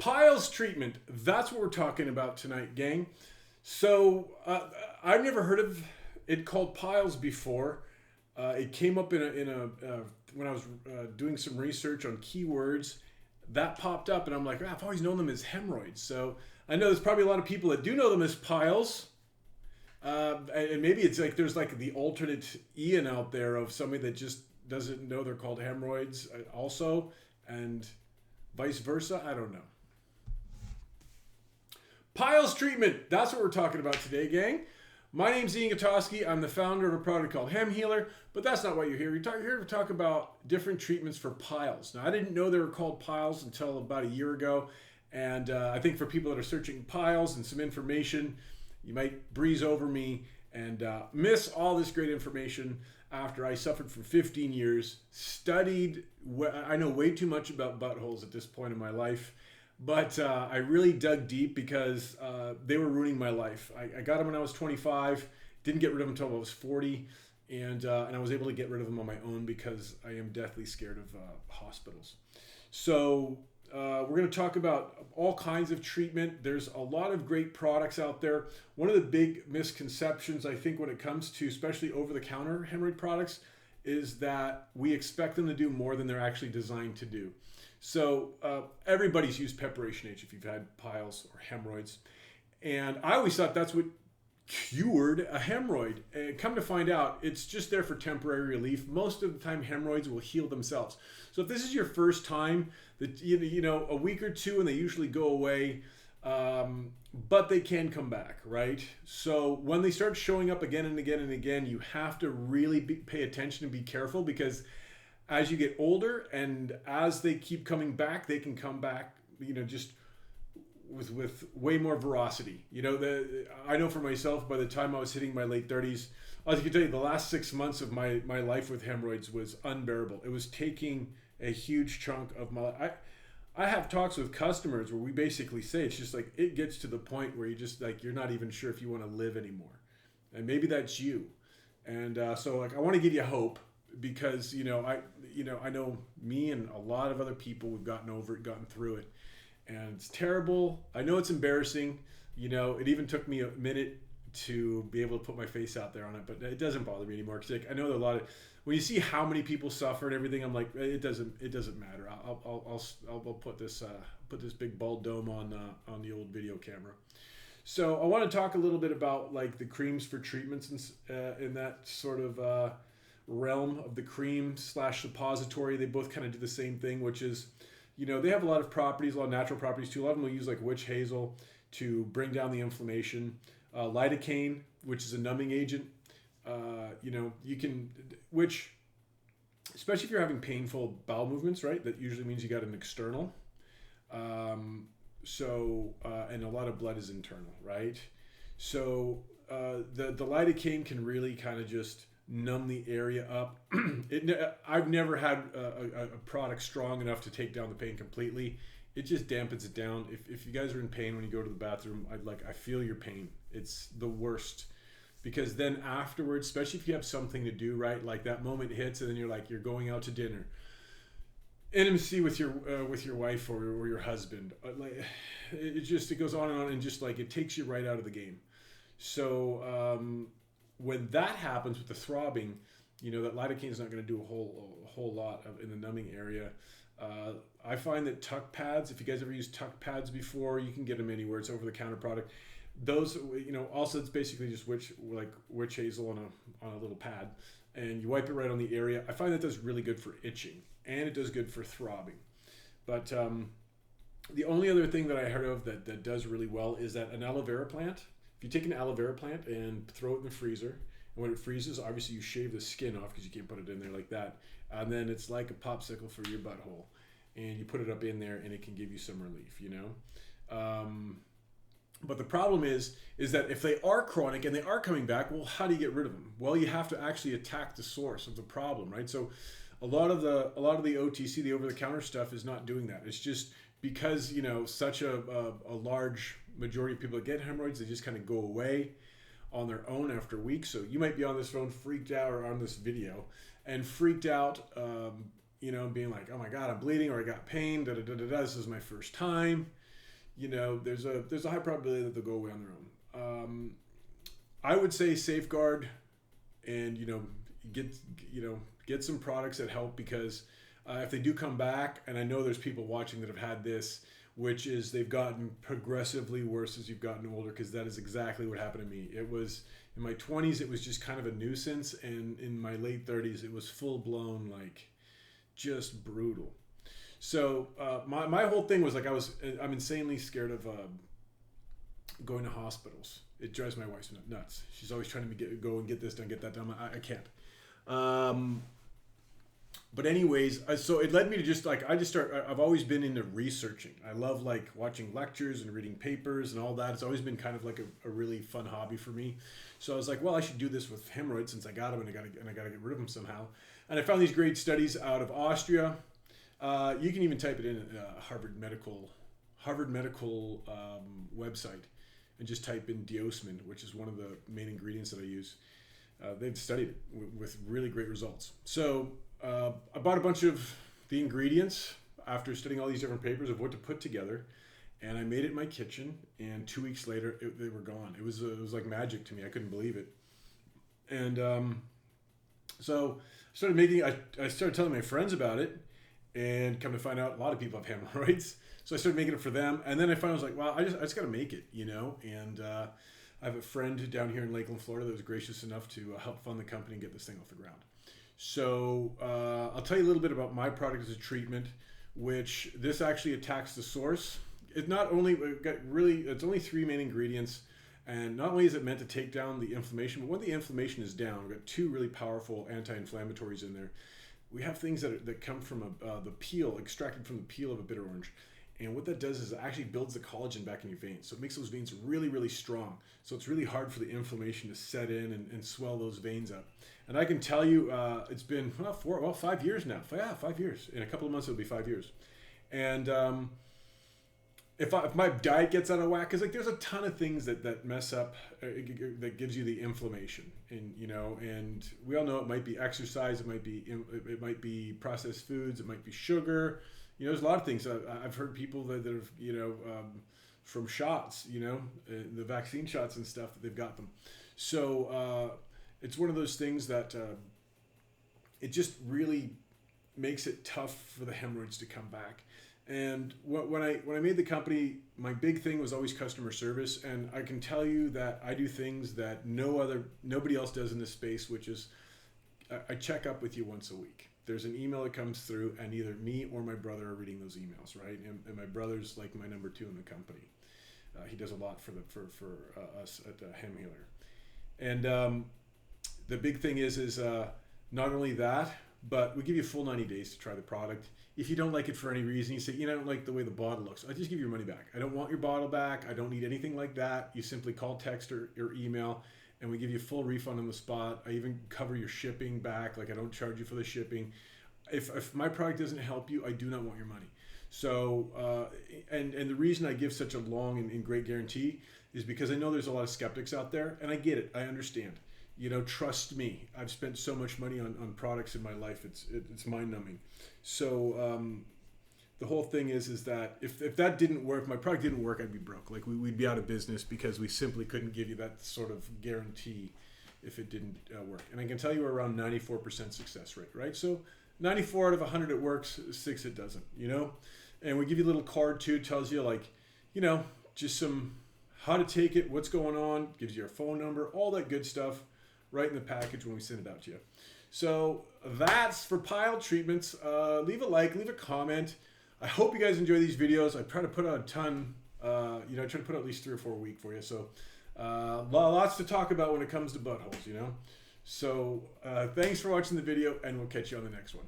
Piles treatment. That's what we're talking about tonight, gang. So I've never heard of it called piles before. It came up when I was doing some research on keywords. That popped up, and I'm like, I've always known them as hemorrhoids. So I know there's probably a lot of people that do know them as piles. And maybe it's like there's like the alternate Ian out there of somebody that just doesn't know they're called hemorrhoids also, and vice versa. I don't know. Piles treatment. That's what we're talking about today, gang. My name's Ian Gutowski. I'm the founder of a product called Hem Healer, but that's not why you're here. You're here to talk about different treatments for piles. Now, I didn't know they were called piles until about a year ago, and I think for people that are searching piles and some information, you might breeze over me and miss all this great information after I suffered for 15 years, studied, I know way too much about buttholes at this point in my life, but I really dug deep because they were ruining my life. I got them when I was 25, didn't get rid of them until I was 40, and I was able to get rid of them on my own because I am deathly scared of hospitals. So we're going to talk about all kinds of treatment. There's a lot of great products out there. One of the big misconceptions, I think, when it comes to especially over-the-counter hemorrhoid products is that we expect them to do more than they're actually designed to do. So everybody's used Preparation H if you've had piles or hemorrhoids. And I always thought that's what cured a hemorrhoid. And come to find out, it's just there for temporary relief. Most of the time, hemorrhoids will heal themselves. So if this is your first time, that a week or two, and they usually go away, but they can come back, right? So when they start showing up again and again and again, you have to really pay attention and be careful, because as you get older and as they keep coming back, they can come back, just with way more veracity. I know for myself, by the time I was hitting my late 30s, I can tell you the last 6 months of my life with hemorrhoids was unbearable. It was taking a huge chunk of my life. I have talks with customers where we basically say it's just like it gets to the point where you just like you're not even sure if you want to live anymore, and maybe that's you. And so like I want to give you hope, because I know me and a lot of other people, we've gotten over it, gotten through it, and it's terrible. I know it's embarrassing. It even took me a minute to be able to put my face out there on it, but it doesn't bother me anymore, because like, I know there are a lot of, when you see how many people suffer and everything, I'm like, it doesn't matter. I'll put this big bald dome on the old video camera. So I want to talk a little bit about like the creams for treatments in that sort of realm of the cream / suppository. They both kind of do the same thing, which is, they have a lot of properties, a lot of natural properties too. A lot of them will use like witch hazel to bring down the inflammation. Lidocaine, which is a numbing agent. You can, which, especially if you're having painful bowel movements, right? That usually means you got an external. And a lot of blood is internal, right? So the lidocaine can really kind of just numb the area up. I've never had a product strong enough to take down the pain completely. It just dampens it down. If you guys are in pain when you go to the bathroom, I feel your pain. It's the worst, because then afterwards, especially if you have something to do, right? Like that moment hits, and then you're going out to dinner, intimacy with your wife or your husband. It goes on, and just like it takes you right out of the game. So when that happens with the throbbing, that lidocaine is not going to do a whole lot in the numbing area. I find that tuck pads, if you guys ever used tuck pads before, you can get them anywhere. It's over-the-counter product. Those, also it's basically just witch hazel on a little pad, and you wipe it right on the area. I find that does really good for itching, and it does good for throbbing. But the only other thing that I heard of that does really well is that an aloe vera plant. If you take an aloe vera plant and throw it in the freezer, and when it freezes, obviously you shave the skin off because you can't put it in there like that. And then it's like a popsicle for your butthole. And you put it up in there, and it can give you some relief, But the problem is that if they are chronic and they are coming back, well, how do you get rid of them? Well, you have to actually attack the source of the problem, right? So a lot of the OTC, the over-the-counter stuff, is not doing that. It's just because, such a large majority of people that get hemorrhoids, they just kind of go away on their own after weeks. So you might be on this phone freaked out, or on this video and freaked out, being like, oh my God, I'm bleeding, or I got pain, this is my first time. you know, there's a high probability that they'll go away on their own. I would say safeguard, and get some products that help, because if they do come back, and I know there's people watching that have had this, which is they've gotten progressively worse as you've gotten older, because that is exactly what happened to me. It was in my 20s, it was just kind of a nuisance, and in my late 30s, it was full blown, like, just brutal. So my whole thing was like I'm insanely scared of going to hospitals. It drives my wife nuts. She's always trying to go and get this done, get that done. I can't. But anyways, so it led me to just like I've always been into researching. I love like watching lectures and reading papers and all that. It's always been kind of like a really fun hobby for me. So I was like, well, I should do this with hemorrhoids since I got them, and I got to get rid of them somehow. And I found these great studies out of Austria. You can even type it in Harvard Medical website, and just type in Diosmin, which is one of the main ingredients that I use. They've studied it with really great results. So I bought a bunch of the ingredients after studying all these different papers of what to put together, and I made it in my kitchen. And 2 weeks later, they were gone. It was like magic to me. I couldn't believe it. And so I started making. I started telling my friends about it. And come to find out, a lot of people have hemorrhoids. So I started making it for them. And then I finally was like, well, I just got to make it, you know. And I have a friend down here in Lakeland, Florida that was gracious enough to help fund the company and get this thing off the ground. So I'll tell you a little bit about my product as a treatment, which this actually attacks the source. It's only 3 main ingredients. And not only is it meant to take down the inflammation, but when the inflammation is down, we've got 2 really powerful anti-inflammatories in there. We have things that come from the peel, extracted from the peel of a bitter orange. And what that does is it actually builds the collagen back in your veins. So it makes those veins really, really strong. So it's really hard for the inflammation to set in and swell those veins up. And I can tell you, it's been 5 years now. 5 years. In a couple of months, it'll be 5 years. And if my diet gets out of whack, because like there's a ton of things that mess up, that gives you the inflammation, and we all know it might be exercise, it might be processed foods, it might be sugar, there's a lot of things. I've heard people that have from shots, the vaccine shots and stuff, that they've got them. So it's one of those things that it just really makes it tough for the hemorrhoids to come back. And when I made the company, my big thing was always customer service, and I can tell you that I do things that nobody else does in this space, which is I check up with you once a week. There's an email that comes through, and either me or my brother are reading those emails, right? And my brother's like my number 2 in the company. He does a lot for us at Hem Healer. And the big thing is not only that, but we give you a full 90 days to try the product. If you don't like it for any reason, you say, I don't like the way the bottle looks, I just give you your money back. I don't want your bottle back. I don't need anything like that. You simply call, text, or email, and we give you a full refund on the spot. I even cover your shipping back. Like, I don't charge you for the shipping. If my product doesn't help you, I do not want your money. So, and the reason I give such a long and great guarantee is because I know there's a lot of skeptics out there, and I get it. I understand. Trust me, I've spent so much money on products in my life. It's mind-numbing. So the whole thing is that if that didn't work, if my product didn't work, I'd be broke. Like we'd be out of business, because we simply couldn't give you that sort of guarantee if it didn't work. And I can tell you we're around 94% success rate, right? So 94 out of 100 it works, 6 it doesn't, And we give you a little card too, tells you like, just some how to take it, what's going on, gives you our phone number, all that good stuff right in the package when we send it out to you. So that's for pile treatments. Leave a like, leave a comment. I hope you guys enjoy these videos. I try to put out a ton, I try to put out at least 3 or 4 a week for you. So lots to talk about when it comes to buttholes, So thanks for watching the video, and we'll catch you on the next one.